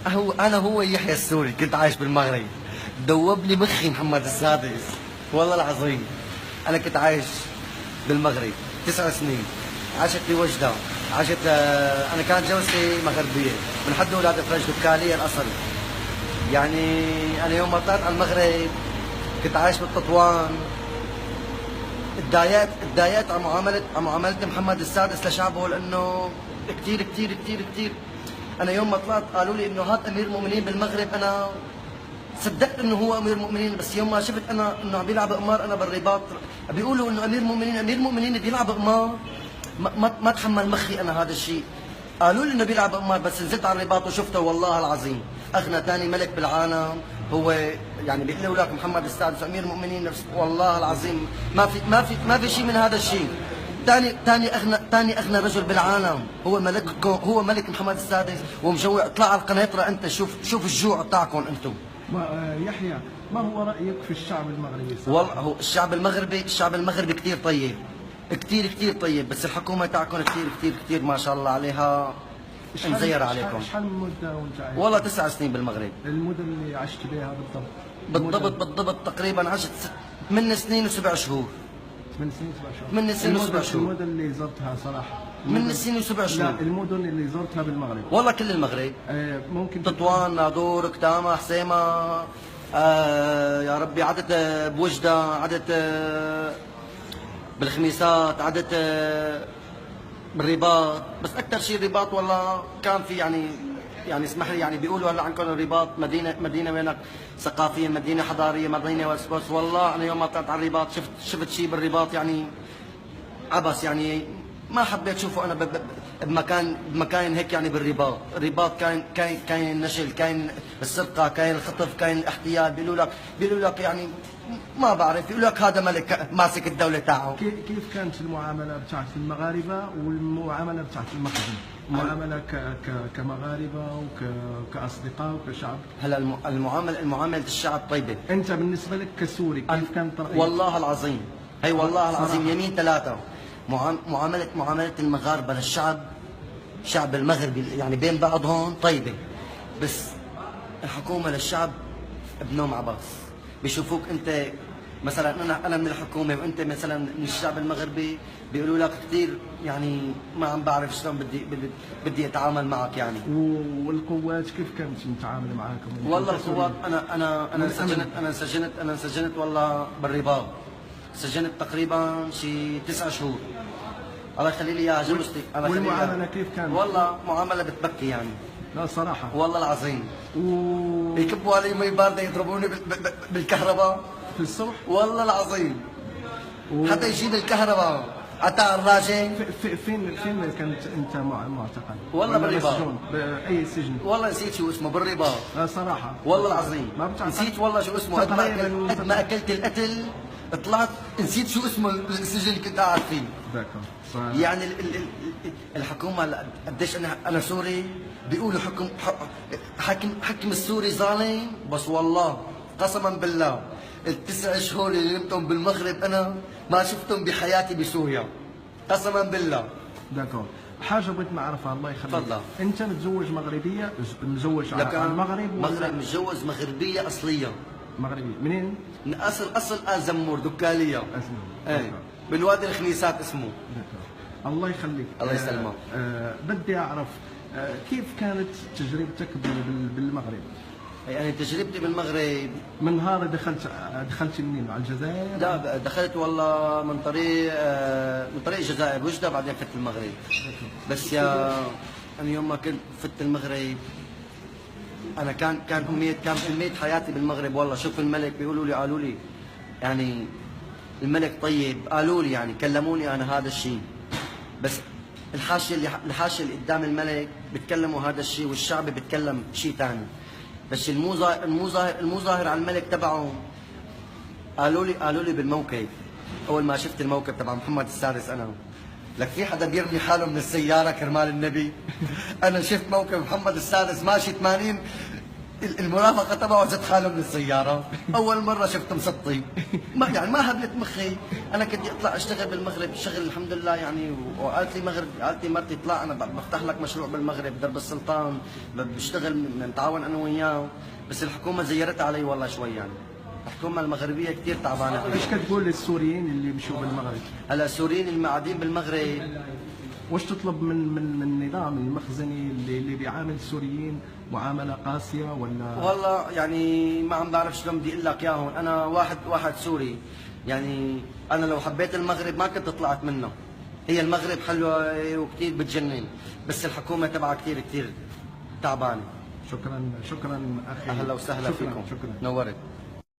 هو يحيى السوري، كنت عايش بالمغرب. دوبني مخي محمد السادس، والله العظيم. انا كنت عايش بالمغرب 9 سنين، عشت بوجدة، عشت انا كانت جوزتي مغربيه من حد اولاد فرج دكاليه الاصل. يعني انا يوم ما طلعت على المغرب كنت عايش بالتطوان. تضايقت على معامله محمد السادس لشعبه، لانه كثير كثير كثير كثير. انا يوم ما طلعت قالوا لي انه هذا امير المؤمنين بالمغرب، انا صدقت انه هو امير المؤمنين. بس يوم ما شفت انا انه عم بيلعب قمار انا بالرباط، بيقولوا انه امير المؤمنين بيلعب قمار، ما تحمل مخي انا هذا الشيء. قالوا لي انه بيلعب قمار، بس نزلت على الرباط وشفته والله العظيم اغنى ثاني ملك بالعالم. هو يعني بيقولوا لك محمد السادس امير المؤمنين، نفس والله العظيم ما في شيء من هذا الشيء. ثاني اغنى رجل بالعالم هو هو ملك محمد السادس ومجوع. اطلع على القنيطره انت، شوف الجوع تاعكم انتم. يحيى، ما هو رايك في الشعب المغربي؟ والله هو الشعب المغربي كثير طيب، كثير كثير طيب، بس الحكومه تاعكم كثير كثير كثير ما شاء الله عليها مزيره عليكم. شحال من مده وانت عايش؟ والله 9 سنين بالمغرب. المدة اللي عشت بها بالضبط؟ بالضبط تقريبا عشت 8 سنين و7 شهور. 8 سنين و7 شهور. 8 سنين و7 شهور. المدن اللي زرتها صراحه 8 سنين و7 شهور. لا، المدن اللي زرتها بالمغرب. والله كل المغرب. ممكن تطوان، نادور، كتامه، حسيمه، يا ربي عدت بوجده، عدت بالخميسات، عدت بالرباط. بس اكثر شيء الرباط والله كان في يعني اسمح لي، يعني بيقولوا هلا عنكم الرباط مدينه وينك ثقافيه، مدينه حضاريه، مدينه بس والله انا يوم ما طلعت على الرباط شفت شيء بالرباط يعني عبس. يعني ما حبيت اشوفه انا بمكان هيك. يعني الرباط كاين النشل، كاين السرقه، كاين الخطف، كاين الاحتيال. بيقولوا لك يعني ما بعرف، يقول لك هذا ملك ماسك الدوله تاعه. كيف كانت المعامله بتاعت المغاربه والمعامله بتاعت المخزن؟ المعامله كمغاربه وكاصدقاء وكشعب. هلا المعامله الشعب طيبه. انت بالنسبه لك كسوري كيف كانت رايك؟ والله العظيم، هي والله العظيم يمين ثلاثه. معامله المغاربه للشعب، شعب المغرب يعني بين بعضهم طيبه، بس الحكومه للشعب بنوم عباس. بيشوفوك انت مثلا انا من الحكومه وانت مثلا من الشعب المغربي، بيقولوا لك كثير يعني ما عم بعرف شلون بدي اتعامل معك يعني. والقوات كيف كانت متعامله معاكم؟ والله القوات انا انسجنت والله بالرباط. سجنت تقريبا شي 9 شهور. الله يخلي لي اياها جوزتي. والمعامله كيف كانت؟ والله معامله بتبكي يعني. لا صراحه والله العظيم. يكبوا علي مي بارده، يضربوني بالكهرباء في الصبح. والله العظيم. حتى يجيني الكهرباء عتاع الراجل. فين كنت انت معتقل؟ والله بالرباط. باي سجن؟ والله نسيت شو اسمه بالرباط. لا صراحه والله العظيم ما نسيت والله شو اسمه. قد ما اكلت القتل طلعت نسيت شو اسمه السجن اللي كنت قاعد فيه. يعني الحكومه قديش انا سوري، بيقولوا حكم السوري ظالم، بس والله قسما بالله ال9 شهور اللي نمتهم بالمغرب انا ما شفتهم بحياتي بسوريا، قسما بالله. داكور. حاجه بغيت نعرفها الله يخليك. تفضل. انت متزوج مغربيه، متزوج على المغرب ولا؟ متزوج مغربيه اصليه. مغربيه منين؟ من اصل ال زمور دكاليه. ايه بالوادي الخميسات اسمه. الله يخليك. الله يسلمك. بدي اعرف كيف كانت تجربتك بالمغرب؟ يعني تجربتي بالمغرب من نهار دخلت منين؟ على الجزائر؟ لا دخلت والله من طريق الجزائر وجدة، بعدين فت المغرب. بس انا يوم ما كنت فت المغرب انا كان امنية حياتي بالمغرب. والله شوف الملك قالوا لي يعني الملك طيب، قالوا لي يعني كلموني انا هذا الشيء. بس الحاشيه اللي قدام الملك بيتكلموا هذا الشيء والشعب بيتكلم شيء ثاني. بس المظاهر على الملك تبعهم قالوا لي بالموكب. اول ما شفت الموكب تبع محمد السادس انا لك في حدا بيرمي حاله من السياره كرمال النبي. انا شفت موكب محمد السادس ماشي 80 المرافقة تبعه زت حاله من السيارة. أول مرة شفت مسطي، ما هبلت مخي. أنا كنت أطلع أشتغل بالمغرب، الشغل الحمد لله يعني. وقالت لي مرتي اطلع أنا بفتح لك مشروع بالمغرب درب السلطان، بشتغل نتعاون أنا وياه. بس الحكومة زيرتها علي والله شوي يعني. الحكومة المغربية كثير تعبانة. ايش كتقول للسوريين اللي مشوا بالمغرب؟ هلا السوريين اللي قاعدين بالمغرب، وش تطلب من النظام المخزني اللي بيعامل السوريين معامله قاسيه ولا؟ والله يعني ما عم بعرف شلون بدي اقول لك اياهم. انا واحد سوري يعني. انا لو حبيت المغرب ما كنت طلعت منه. هي المغرب حلوه وكثير بتجنن، بس الحكومه تبعها كثير تعبانه. شكرا اخي. اهلا وسهلا شكرا فيكم. شكرا. نورت.